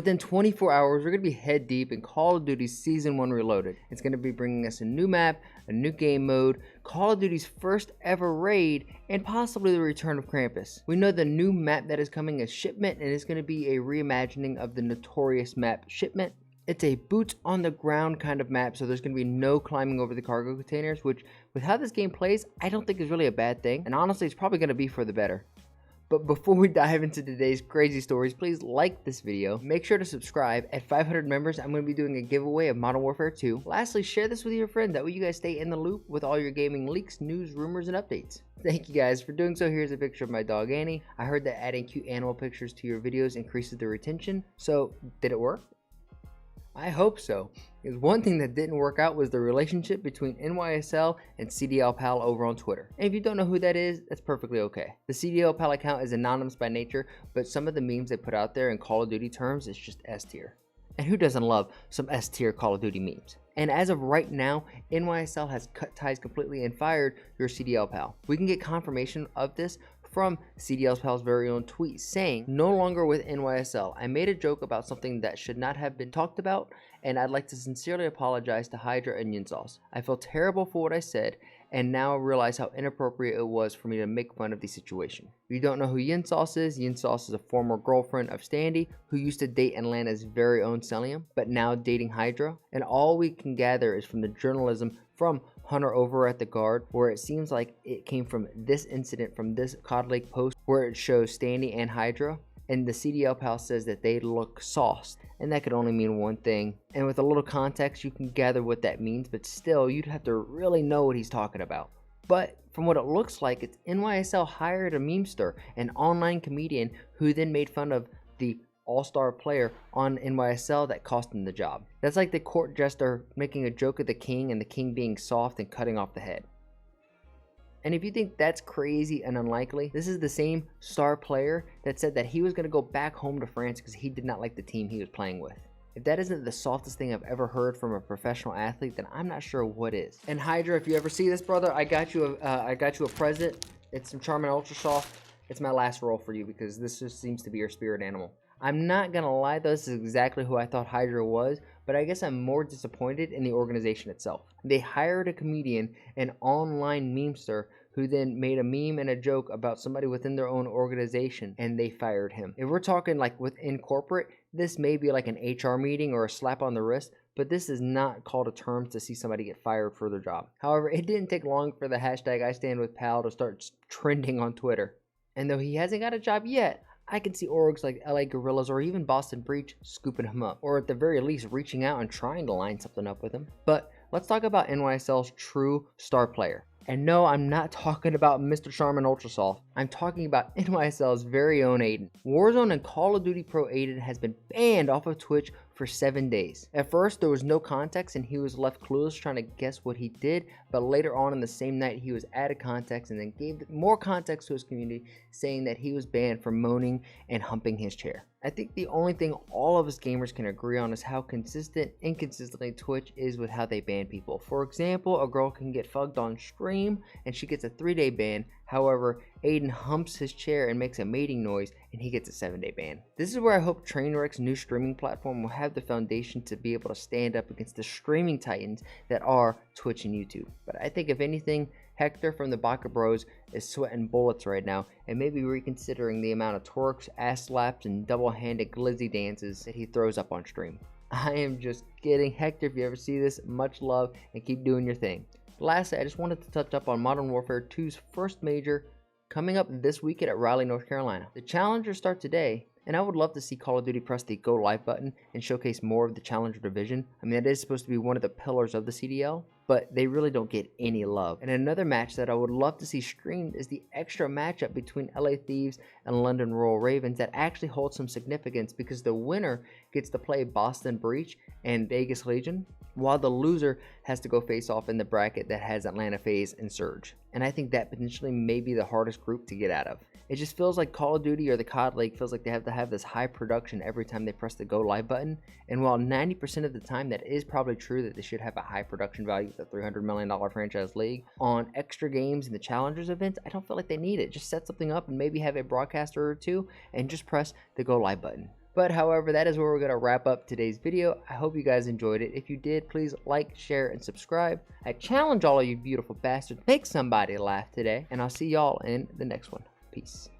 Within 24 hours, we're going to be head deep in Call of Duty Season 1 Reloaded. It's going to be bringing us a new map, a new game mode, Call of Duty's first ever raid, and possibly the return of Krampus. We know the new map that is coming is Shipment, and it's going to be a reimagining of the notorious map Shipment. It's a boots on the ground kind of map, so there's going to be no climbing over the cargo containers, which with how this game plays, I don't think is really a bad thing. And honestly, it's probably going to be for the better. But before we dive into today's crazy stories, please like this video. Make sure to subscribe. At 500 members, I'm going to be doing a giveaway of Modern Warfare 2. Lastly, share this with your friend. That way you guys stay in the loop with all your gaming leaks, news, rumors, and updates. Thank you guys for doing so. Here's a picture of my dog Annie. I heard that adding cute animal pictures to your videos increases the retention. So, did it work? I hope so, because one thing that didn't work out was the relationship between NYSL and CDLPal over on Twitter. And if you don't know who that is, that's perfectly okay. The CDLPal account is anonymous by nature, but some of the memes they put out there in Call of Duty terms is just S tier. And who doesn't love some S tier Call of Duty memes? And as of right now, NYSL has cut ties completely and fired your CDLPal. We can get confirmation of this from CDLPal's very own tweet saying, "No longer with NYSL. I made a joke about something that should not have been talked about, and I'd like to sincerely apologize to Hydra and NYSL. I feel terrible for what I said, and now realize how inappropriate it was for me to make fun of the situation." If you don't know who NYSL is a former girlfriend of Standy who used to date Atlanta's very own Celium, but now dating Hydra. And all we can gather is from the journalism from Hunter over at the Guard, where it seems like it came from this incident from this COD Lake post where it shows Standy and Hydra, and the CDLPal says that they look sauced, and that could only mean one thing. And with a little context, you can gather what that means, but still, you'd have to really know what he's talking about. But from what it looks like, it's NYSL hired a memester, an online comedian, who then made fun of the all-star player on NYSL that cost him the job. That's like the court jester making a joke of the king and the king being soft and cutting off the head. And if you think that's crazy and unlikely, this is the same star player that said that he was going to go back home to France because he did not like the team he was playing with. If that isn't the softest thing I've ever heard from a professional athlete, then I'm not sure what is. And Hydra, if you ever see this, brother, I got you a present. It's some Charmin Ultra Soft. It's my last roll for you because this just seems to be your spirit animal. I'm not gonna lie though, this is exactly who I thought Hydra was, but I guess I'm more disappointed in the organization itself. They hired a comedian, an online memester, who then made a meme and a joke about somebody within their own organization, and they fired him. If we're talking like within corporate, this may be like an HR meeting or a slap on the wrist, but this is not called a term to see somebody get fired for their job. However, it didn't take long for the hashtag #IStandWithPal to start trending on Twitter. And though he hasn't got a job yet, I can see orgs like LA Gorillas or even Boston Breach scooping him up, or at the very least reaching out and trying to line something up with him. But let's talk about NYSL's true star player. And no, I'm not talking about Mr. Charmin Ultrasoft. I'm talking about NYSL's very own AYDAN. Warzone and Call of Duty Pro AYDAN has been banned off of Twitch for 7 days. At first, there was no context and he was left clueless trying to guess what he did, but later on in the same night, he was added context and then gave more context to his community, saying that he was banned for moaning and humping his chair. I think the only thing all of us gamers can agree on is how inconsistently Twitch is with how they ban people. For example, a girl can get fucked on stream and she gets a 3-day ban. However, AYDAN humps his chair and makes a mating noise and he gets a 7-day ban. This is where I hope Trainwreck's new streaming platform will have the foundation to be able to stand up against the streaming titans that are Twitch and YouTube. But I think if anything, Hector from the Baka Bros is sweating bullets right now and maybe reconsidering the amount of twerks, ass slaps, and double-handed glizzy dances that he throws up on stream. I am just kidding. Hector, if you ever see this, much love and keep doing your thing. Lastly, I just wanted to touch up on Modern Warfare 2's first major coming up this weekend at Raleigh, North Carolina. The challengers start today, and I would love to see Call of Duty press the Go Live button and showcase more of the Challenger division. I mean, that is supposed to be one of the pillars of the CDL, but they really don't get any love. And another match that I would love to see streamed is the extra matchup between LA Thieves and London Royal Ravens that actually holds some significance because the winner gets to play Boston Breach and Vegas Legion, while the loser has to go face off in the bracket that has Atlanta FaZe and Surge. And I think that potentially may be the hardest group to get out of. It just feels like Call of Duty or the COD League feels like they have to have this high production every time they press the Go Live button. And while 90% of the time that is probably true that they should have a high production value with a $300 million franchise league, on extra games and the Challengers events, I don't feel like they need it. Just set something up and maybe have a broadcaster or two and just press the Go Live button. But however, that is where we're going to wrap up today's video. I hope you guys enjoyed it. If you did, please like, share, and subscribe. I challenge all of you beautiful bastards, make somebody laugh today, and I'll see y'all in the next one. Peace.